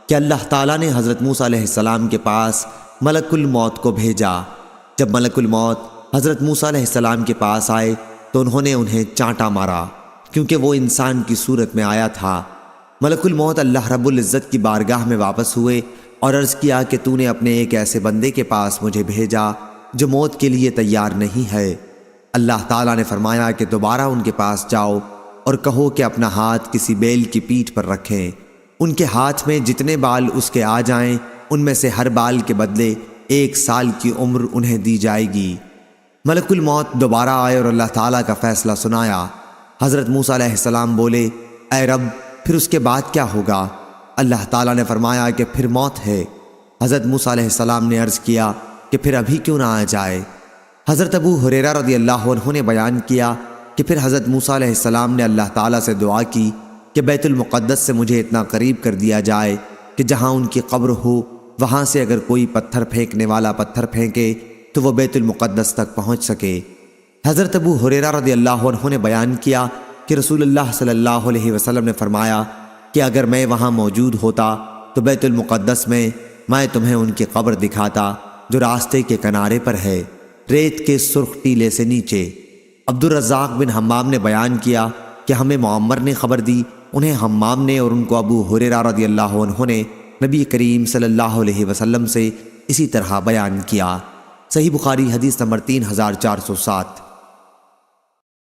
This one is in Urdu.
کہ اللہ تعالیٰ نے حضرت موسیٰ علیہ السلام کے پاس ملک الموت کو بھیجا۔ جب ملک الموت حضرت موسیٰ علیہ السلام کے پاس آئے تو انہوں نے انہیں چانٹا مارا، کیونکہ وہ انسان کی صورت میں آیا تھا۔ ملک الموت اللہ رب العزت کی بارگاہ میں واپس ہوئے اور عرض کیا کہ تو نے اپنے ایک ایسے بندے کے پاس مجھے بھیجا جو موت کے لیے تیار نہیں ہے۔ اللہ تعالیٰ نے فرمایا کہ دوبارہ ان کے پاس جاؤ اور کہو کہ اپنا ہاتھ کسی بیل کی پیٹھ پر رکھیں۔ ان کے ہاتھ میں جتنے بال اس کے آ جائیں ان میں سے ہر بال کے بدلے 1 سال کی عمر انہیں دی جائے گی۔ ملک الموت دوبارہ آئے اور اللہ تعالیٰ کا فیصلہ سنایا۔ حضرت موسیٰ علیہ السلام بولے، اے رب پھر اس کے بعد کیا ہوگا؟ اللہ تعالیٰ نے فرمایا کہ پھر موت ہے۔ حضرت موسیٰ علیہ السلام نے عرض کیا کہ پھر ابھی کیوں نہ آ جائے؟ حضرت ابو ہریرہ رضی اللہ عنہ نے بیان کیا کہ پھر حضرت موسیٰ علیہ السلام نے اللہ تعالیٰ سے دعا کی کہ بیت المقدس سے مجھے اتنا قریب کر دیا جائے کہ جہاں ان کی قبر ہو وہاں سے اگر کوئی پتھر پھینکنے والا پتھر پھینکے تو وہ بیت المقدس تک پہنچ سکے۔ حضرت ابو ہریرہ رضی اللہ عنہ نے بیان کیا کہ رسول اللہ صلی اللہ علیہ وسلم نے فرمایا کہ اگر میں وہاں موجود ہوتا تو بیت المقدس میں تمہیں ان کی قبر دکھاتا جو راستے کے کنارے پر ہے، ریت کے سرخ ٹیلے سے نیچے۔ عبدالرزاق بن حمام نے بیان کیا کہ ہمیں معمر نے خبر دی، انہیں حمام نے اور ان کو ابو ہریرہ رضی اللہ عنہ نے نبی کریم صلی اللہ علیہ وسلم سے اسی طرح بیان کیا۔ صحیح بخاری حدیث نمبر 3407۔